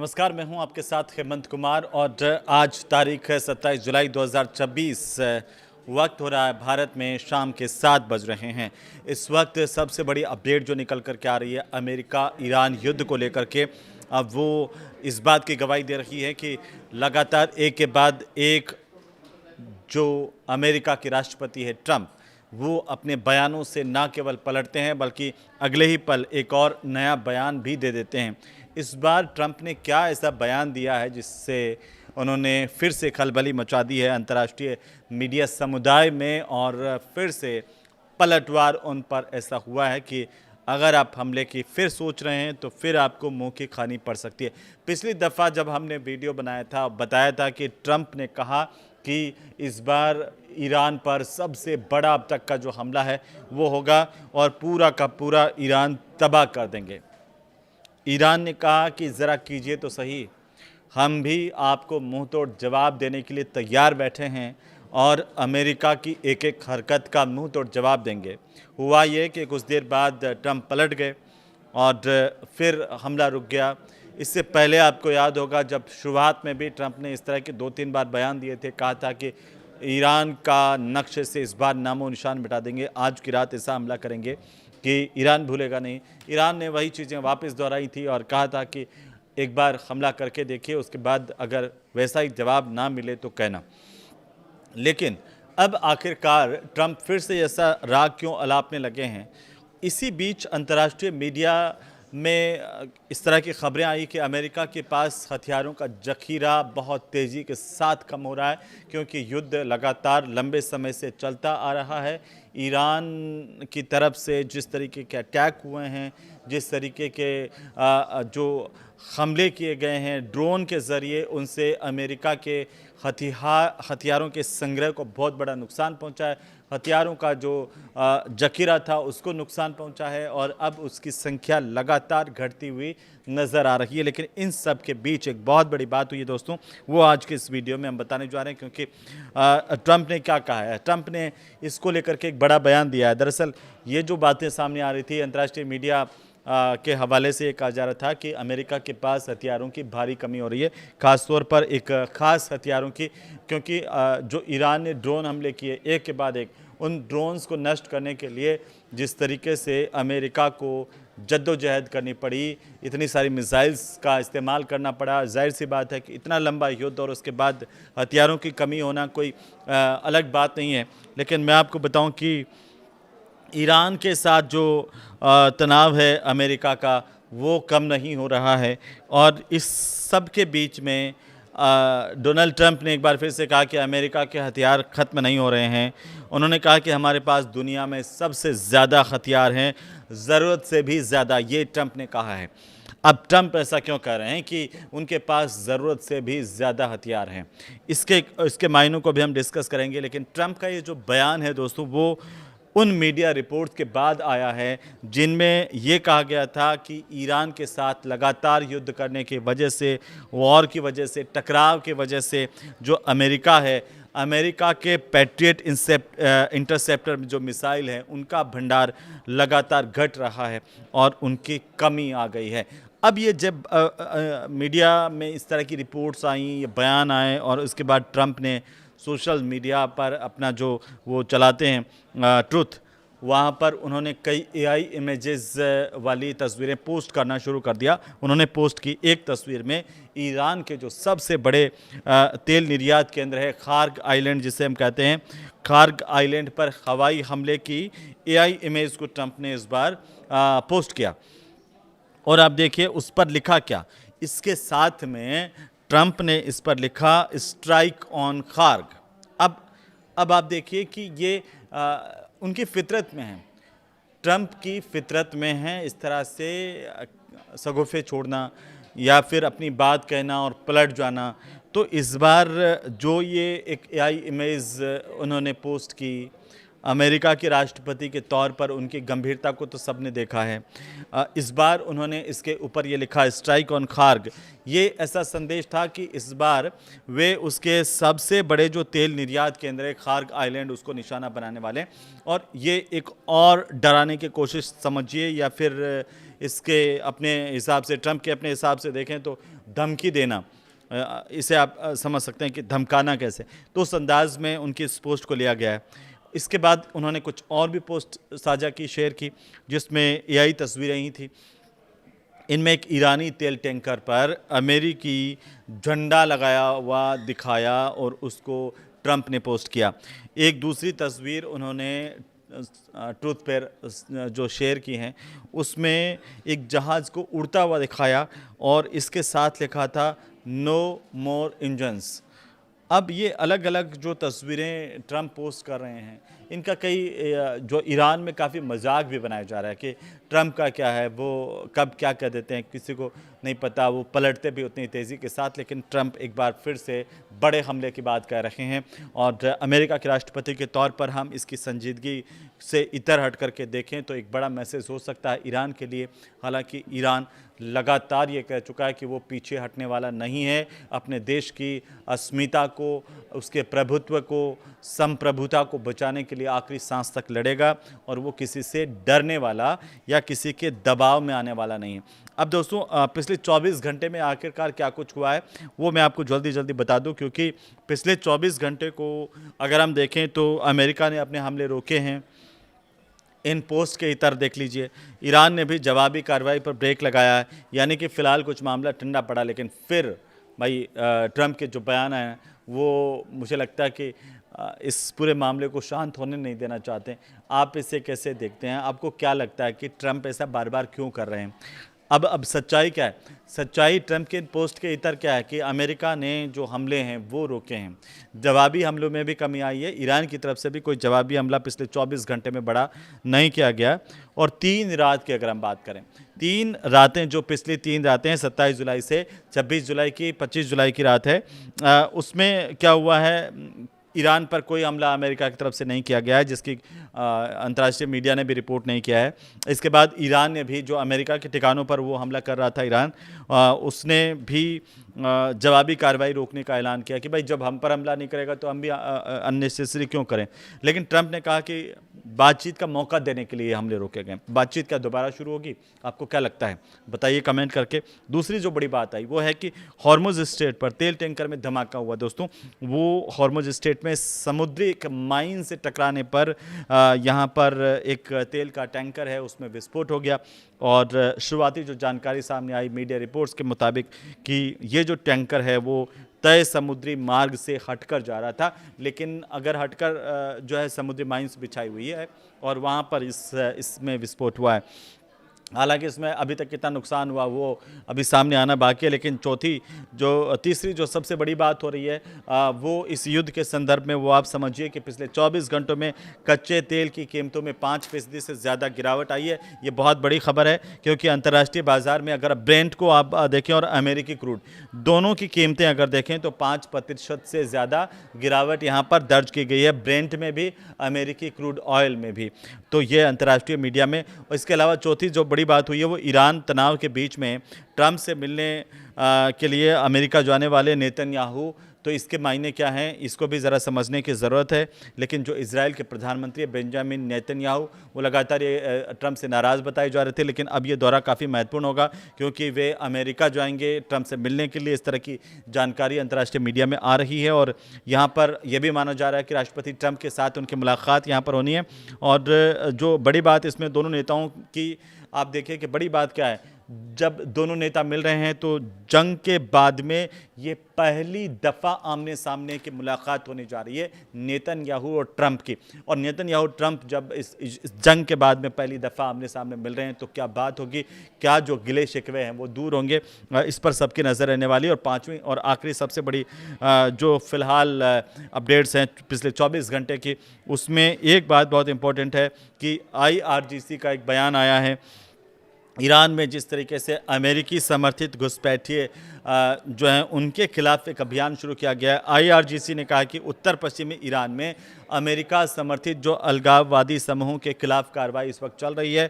नमस्कार, मैं हूं आपके साथ हेमंत कुमार और आज तारीख है 27 जुलाई 2026। वक्त हो रहा है भारत में शाम के 7 बज रहे हैं। इस वक्त सबसे बड़ी अपडेट जो निकल कर के आ रही है अमेरिका ईरान युद्ध को लेकर के, अब वो इस बात की गवाही दे रही है कि लगातार एक के बाद एक जो अमेरिका के राष्ट्रपति है ट्रंप, वो अपने बयानों से ना केवल पलटते हैं बल्कि अगले ही पल एक और नया बयान भी दे देते हैं। इस बार ट्रंप ने क्या ऐसा बयान दिया है जिससे उन्होंने फिर से खलबली मचा दी है अंतर्राष्ट्रीय मीडिया समुदाय में, और फिर से पलटवार उन पर ऐसा हुआ है कि अगर आप हमले की फिर सोच रहे हैं तो फिर आपको मुंह की खानी पड़ सकती है। पिछली दफ़ा जब हमने वीडियो बनाया था, बताया था कि ट्रंप ने कहा कि इस बार ईरान पर सबसे बड़ा अब तक का जो हमला है वो होगा और पूरा का पूरा ईरान तबाह कर देंगे। ईरान ने कहा कि ज़रा कीजिए तो सही, हम भी आपको मुंह तोड़ जवाब देने के लिए तैयार बैठे हैं और अमेरिका की एक एक हरकत का मुंह तोड़ जवाब देंगे। हुआ ये कि कुछ देर बाद ट्रंप पलट गए और फिर हमला रुक गया। इससे पहले आपको याद होगा जब शुरुआत में भी ट्रंप ने इस तरह के 2-3 बार बयान दिए थे, कहा था कि ईरान का नक्शे से इस बार नामो निशान मिटा देंगे, आज की रात ऐसा हमला करेंगे कि ईरान भूलेगा नहीं। ईरान ने वही चीज़ें वापस दोहराई थी और कहा था कि एक बार हमला करके देखिए, उसके बाद अगर वैसा ही जवाब ना मिले तो कहना। लेकिन अब आखिरकार ट्रंप फिर से ऐसा राग क्यों अलापने लगे हैं? इसी बीच अंतर्राष्ट्रीय मीडिया में इस तरह की खबरें आई कि अमेरिका के पास हथियारों का जखीरा बहुत तेज़ी के साथ कम हो रहा है, क्योंकि युद्ध लगातार लंबे समय से चलता आ रहा है। ईरान की तरफ से जिस तरीके के अटैक हुए हैं, जिस तरीके के जो हमले किए गए हैं ड्रोन के ज़रिए, उनसे अमेरिका के हथियारों के संग्रह को बहुत बड़ा नुकसान पहुंचा है। हथियारों का जो जखीरा था उसको नुकसान पहुंचा है और अब उसकी संख्या लगातार घटती हुई नज़र आ रही है। लेकिन इन सब के बीच एक बहुत बड़ी बात हुई है दोस्तों, वो आज के इस वीडियो में हम बताने जा रहे हैं, क्योंकि ट्रंप ने क्या कहा है। ट्रंप ने इसको लेकर के एक बड़ा बयान दिया है। दरअसल ये जो बातें सामने आ रही थी अंतर्राष्ट्रीय मीडिया के हवाले से, ये कहा जा रहा था कि अमेरिका के पास हथियारों की भारी कमी हो रही है, ख़ास तौर पर एक ख़ास हथियारों की, क्योंकि जो ईरान ने ड्रोन हमले किए एक के बाद एक, उन ड्रोन्स को नष्ट करने के लिए जिस तरीके से अमेरिका को जद्दोजहद करनी पड़ी, इतनी सारी मिसाइल्स का इस्तेमाल करना पड़ा। जाहिर सी बात है कि इतना लंबा युद्ध और उसके बाद हथियारों की कमी होना कोई अलग बात नहीं है। लेकिन मैं आपको बताऊं कि ईरान के साथ जो तनाव है अमेरिका का, वो कम नहीं हो रहा है। और इस सब के बीच में डोनाल्ड ट्रंप ने एक बार फिर से कहा कि अमेरिका के हथियार ख़त्म नहीं हो रहे हैं। उन्होंने कहा कि हमारे पास दुनिया में सबसे ज़्यादा हथियार हैं, ज़रूरत से भी ज़्यादा, ये ट्रंप ने कहा है। अब ट्रंप ऐसा क्यों कह रहे हैं कि उनके पास ज़रूरत से भी ज़्यादा हथियार हैं? इसके मायनों को भी हम डिस्कस करेंगे। लेकिन ट्रंप का ये जो बयान है दोस्तों, वो उन मीडिया रिपोर्ट्स के बाद आया है जिनमें ये कहा गया था कि ईरान के साथ लगातार युद्ध करने की वजह से, वॉर की वजह से, टकराव की वजह से जो अमेरिका है, अमेरिका के पैट्रियट इंटरसेप्टर जो मिसाइल हैं उनका भंडार लगातार घट रहा है और उनकी कमी आ गई है। अब ये जब मीडिया में इस तरह की रिपोर्ट्स आई, ये बयान आए, और उसके बाद ट्रंप ने सोशल मीडिया पर अपना जो वो चलाते हैं ट्रुथ, वहाँ पर उन्होंने कई एआई इमेजेस वाली तस्वीरें पोस्ट करना शुरू कर दिया। उन्होंने पोस्ट की एक तस्वीर में ईरान के जो सबसे बड़े तेल निर्यात केंद्र है खार्ग आइलैंड, जिसे हम कहते हैं, खार्ग आइलैंड पर हवाई हमले की एआई इमेज को ट्रंप ने इस बार पोस्ट किया। और आप देखिए उस पर लिखा क्या, इसके साथ में ट्रंप ने इस पर लिखा स्ट्राइक ऑन खार्ग। अब आप देखिए कि ये उनकी फितरत में है, ट्रंप की फितरत में है इस तरह से शगुफ़े छोड़ना या फिर अपनी बात कहना और पलट जाना। तो इस बार जो ये एक एआई इमेज उन्होंने पोस्ट की, अमेरिका के राष्ट्रपति के तौर पर उनकी गंभीरता को तो सबने देखा है। इस बार उन्होंने इसके ऊपर ये लिखा स्ट्राइक ऑन खार्ग। ये ऐसा संदेश था कि इस बार वे उसके सबसे बड़े जो तेल निर्यात केंद्र है खार्ग आइलैंड, उसको निशाना बनाने वाले। और ये एक और डराने की कोशिश समझिए या फिर इसके अपने हिसाब से, ट्रंप के अपने हिसाब से देखें तो धमकी देना, इसे आप समझ सकते हैं कि धमकाना कैसे, तो उस अंदाज में उनकी इस पोस्ट को लिया गया है। इसके बाद उन्होंने कुछ और भी पोस्ट साझा की, शेयर की, जिसमें एआई तस्वीरें ही थी। इनमें एक ईरानी तेल टैंकर पर अमेरिकी झंडा लगाया हुआ दिखाया और उसको ट्रंप ने पोस्ट किया। एक दूसरी तस्वीर उन्होंने ट्रूथ पर जो शेयर की हैं उसमें एक जहाज़ को उड़ता हुआ दिखाया और इसके साथ लिखा था नो मोर इंजन्स। अब ये अलग अलग जो तस्वीरें ट्रंप पोस्ट कर रहे हैं, इनका कई जो ईरान में काफ़ी मजाक भी बनाया जा रहा है कि ट्रंप का क्या है, वो कब क्या कह देते हैं किसी को नहीं पता, वो पलटते भी उतनी तेज़ी के साथ। लेकिन ट्रंप एक बार फिर से बड़े हमले की बात कर रहे हैं और अमेरिका के राष्ट्रपति के तौर पर हम इसकी संजीदगी से इतर हट करके देखें तो एक बड़ा मैसेज हो सकता है ईरान के लिए। हालांकि ईरान लगातार ये कह चुका है कि वो पीछे हटने वाला नहीं है, अपने देश की अस्मिता को, उसके प्रभुत्व को, संप्रभुता को बचाने के लिए आखिरी सांस तक लड़ेगा और वो किसी से डरने वाला या किसी के दबाव में आने वाला नहीं है। अब दोस्तों पिछले 24 घंटे में आखिरकार क्या कुछ हुआ है वो मैं आपको जल्दी जल्दी बता दूं, क्योंकि पिछले 24 घंटे को अगर हम देखें तो अमेरिका ने अपने हमले रोके हैं। इन पोस्ट के इतर देख लीजिए, ईरान ने भी जवाबी कार्रवाई पर ब्रेक लगाया है, यानी कि फ़िलहाल कुछ मामला ठंडा पड़ा। लेकिन फिर भाई ट्रंप के जो बयान हैं वो मुझे लगता है कि इस पूरे मामले को शांत होने नहीं देना चाहते। आप इसे कैसे देखते हैं? आपको क्या लगता है कि ट्रंप ऐसा बार बार क्यों कर रहे हैं? अब सच्चाई क्या है? सच्चाई ट्रंप के पोस्ट के इतर क्या है कि अमेरिका ने जो हमले हैं वो रोके हैं, जवाबी हमलों में भी कमी आई है। ईरान की तरफ से भी कोई जवाबी हमला पिछले 24 घंटे में बड़ा नहीं किया गया। और 3 रात की अगर हम बात करें, 3 रातें जो पिछली 3 रातें हैं 27 जुलाई से 26 जुलाई की 25 जुलाई की रात है, उसमें क्या हुआ है, ईरान पर कोई हमला अमेरिका की तरफ से नहीं किया गया है, जिसकी अंतर्राष्ट्रीय मीडिया ने भी रिपोर्ट नहीं किया है। इसके बाद ईरान ने भी जो अमेरिका के ठिकानों पर वो हमला कर रहा था ईरान, उसने भी जवाबी कार्रवाई रोकने का ऐलान किया कि भाई जब हम पर हमला नहीं करेगा तो हम भी अननेसेसरी क्यों करें। लेकिन ट्रंप ने कहा कि बातचीत का मौका देने के लिए हमले रोके गए। बातचीत क्या दोबारा शुरू होगी? आपको क्या लगता है बताइए कमेंट करके। दूसरी जो बड़ी बात आई वो है कि हॉर्मुज स्ट्रेट पर तेल टैंकर में धमाका हुआ। दोस्तों वो हॉर्मुज स्ट्रेट में समुद्री एक माइन से टकराने पर यहाँ पर एक तेल का टैंकर है उसमें विस्फोट हो गया। और शुरुआती जो जानकारी सामने आई मीडिया रिपोर्ट्स के मुताबिक कि ये जो टैंकर है वो तय समुद्री मार्ग से हटकर जा रहा था, लेकिन अगर हटकर जो है समुद्री माइंस बिछाई हुई है और वहाँ पर इसमें विस्फोट हुआ है। हालांकि इसमें अभी तक कितना नुकसान हुआ वो अभी सामने आना बाकी है। लेकिन तीसरी जो सबसे बड़ी बात हो रही है वो इस युद्ध के संदर्भ में, वो आप समझिए कि पिछले 24 घंटों में कच्चे तेल की कीमतों में 5% से ज़्यादा गिरावट आई है। ये बहुत बड़ी खबर है, क्योंकि अंतर्राष्ट्रीय बाज़ार में अगर ब्रेंट को आप देखें और अमेरिकी क्रूड दोनों की कीमतें अगर देखें तो 5% से ज़्यादा गिरावट यहाँ पर दर्ज की गई है, ब्रेंट में भी, अमेरिकी क्रूड ऑयल में भी। तो ये अंतर्राष्ट्रीय मीडिया में। और इसके अलावा चौथी जो बड़ी बात हुई है वो ईरान तनाव के बीच में ट्रंप से मिलने के लिए अमेरिका जाने वाले नेतन्याहू। तो इसके मायने क्या हैं इसको भी ज़रा समझने की ज़रूरत है। लेकिन जो इजराइल के प्रधानमंत्री बेंजामिन नेतन्याहू, वो लगातार ये ट्रंप से नाराज़ बताए जा रहे थे। लेकिन अब ये दौरा काफ़ी महत्वपूर्ण होगा, क्योंकि वे अमेरिका जाएंगे ट्रंप से मिलने के लिए। इस तरह की जानकारी अंतर्राष्ट्रीय मीडिया में आ रही है और यहाँ पर यह भी माना जा रहा है कि राष्ट्रपति ट्रंप के साथ उनकी मुलाकात यहाँ पर होनी है। और जो बड़ी बात इसमें दोनों नेताओं की आप देखिए कि बड़ी बात क्या है, जब दोनों नेता मिल रहे हैं तो जंग के बाद में ये पहली दफ़ा आमने सामने की मुलाकात होने जा रही है नेतन्याहू और ट्रंप की। और नेतन्याहू ट्रंप जब इस जंग के बाद में पहली दफ़ा आमने सामने मिल रहे हैं तो क्या बात होगी, क्या जो गिले शिकवे हैं वो दूर होंगे, इस पर सबकी नज़र रहने वाली है। और पाँचवीं और आखिरी सबसे बड़ी जो फ़िलहाल अपडेट्स हैं पिछले 24 घंटे की, उसमें एक बात बहुत इंपॉर्टेंट है कि IRGC का एक बयान आया है। ईरान में जिस तरीके से अमेरिकी समर्थित घुसपैठिए जो हैं उनके खिलाफ एक अभियान शुरू किया गया है। IRGC ने कहा कि उत्तर पश्चिमी ईरान में अमेरिका समर्थित जो अलगाववादी समूहों के खिलाफ कार्रवाई इस वक्त चल रही है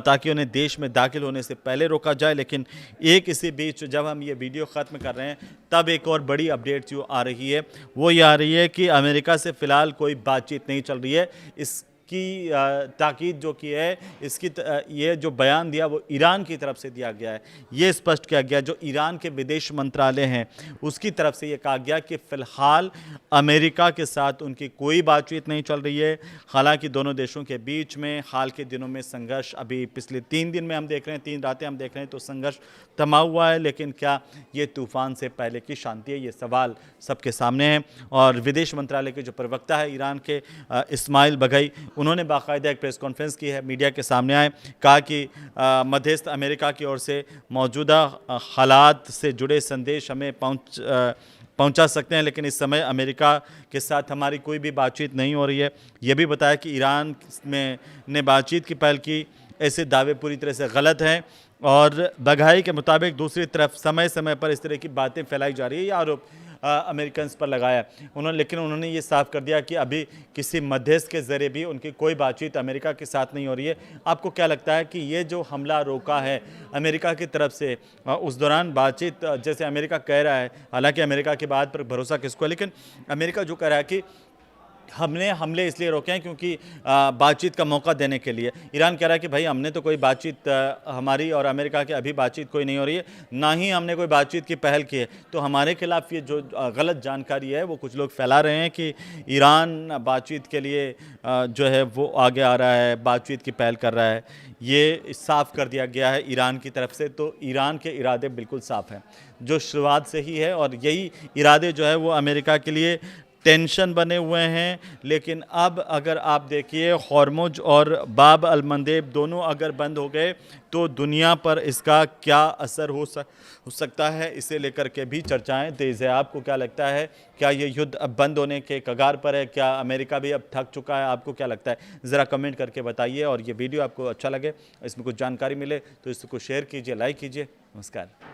ताकि उन्हें देश में दाखिल होने से पहले रोका जाए। लेकिन इसी बीच जब हम ये वीडियो ख़त्म कर रहे हैं तब एक और बड़ी अपडेट जो आ रही है वो ये आ रही है कि अमेरिका से फ़िलहाल कोई बातचीत नहीं चल रही है। इस की ताकीद जो की है, ये जो बयान दिया वो ईरान की तरफ से दिया गया है। ये स्पष्ट किया गया, जो ईरान के विदेश मंत्रालय हैं उसकी तरफ से ये कहा गया कि फ़िलहाल अमेरिका के साथ उनकी कोई बातचीत नहीं चल रही है। हालांकि दोनों देशों के बीच में हाल के दिनों में संघर्ष, अभी पिछले 3 दिन में हम देख रहे हैं, 3 रातें हम देख रहे हैं, तो संघर्ष थमा हुआ है। लेकिन क्या ये तूफान से पहले की शांति है, ये सवाल सबके सामने है। और विदेश मंत्रालय के जो प्रवक्ता है ईरान के, इस्माइल बघई, उन्होंने बाकायदा एक प्रेस कॉन्फ्रेंस की है, मीडिया के सामने आए, कहा कि मध्यस्थ अमेरिका की ओर से मौजूदा हालात से जुड़े संदेश हमें पहुंचा सकते हैं, लेकिन इस समय अमेरिका के साथ हमारी कोई भी बातचीत नहीं हो रही है। यह भी बताया कि ईरान ने बातचीत की पहल की, ऐसे दावे पूरी तरह से गलत हैं। और बघाई के मुताबिक दूसरी तरफ समय समय पर इस तरह की बातें फैलाई जा रही है, ये आरोप अमेरिकन्स पर लगाया लेकिन उन्होंने ये साफ कर दिया कि अभी किसी मध्यस्थ के ज़रिए भी उनकी कोई बातचीत अमेरिका के साथ नहीं हो रही है। आपको क्या लगता है कि ये जो हमला रोका है अमेरिका की तरफ से, उस दौरान बातचीत जैसे अमेरिका कह रहा है, हालांकि अमेरिका की बात पर भरोसा किसको है, लेकिन अमेरिका जो कह रहा है कि हमने हमले इसलिए रोके हैं क्योंकि बातचीत का मौका देने के लिए, ईरान कह रहा है कि भाई हमने तो कोई बातचीत, हमारी और अमेरिका की अभी बातचीत कोई नहीं हो रही है, ना ही हमने कोई बातचीत की पहल की है। तो हमारे खिलाफ ये जो गलत जानकारी है वो कुछ लोग फैला रहे हैं कि ईरान बातचीत के लिए जो है वो आगे आ रहा है, बातचीत की पहल कर रहा है। ये साफ कर दिया गया है ईरान की तरफ से। तो ईरान के इरादे बिल्कुल साफ हैं, जो शुरुआत से ही है, और यही इरादे जो है वो अमेरिका के लिए टेंशन बने हुए हैं। लेकिन अब अगर आप देखिए, हॉर्मुज और बाब अल मंदेब दोनों अगर बंद हो गए तो दुनिया पर इसका क्या असर हो सकता है, इसे लेकर के भी चर्चाएं तेज़ है। आपको क्या लगता है, क्या ये युद्ध अब बंद होने के कगार पर है? क्या अमेरिका भी अब थक चुका है? आपको क्या लगता है, ज़रा कमेंट करके बताइए। और ये वीडियो आपको अच्छा लगे, इसमें कुछ जानकारी मिले तो इसको शेयर कीजिए, लाइक कीजिए। नमस्कार।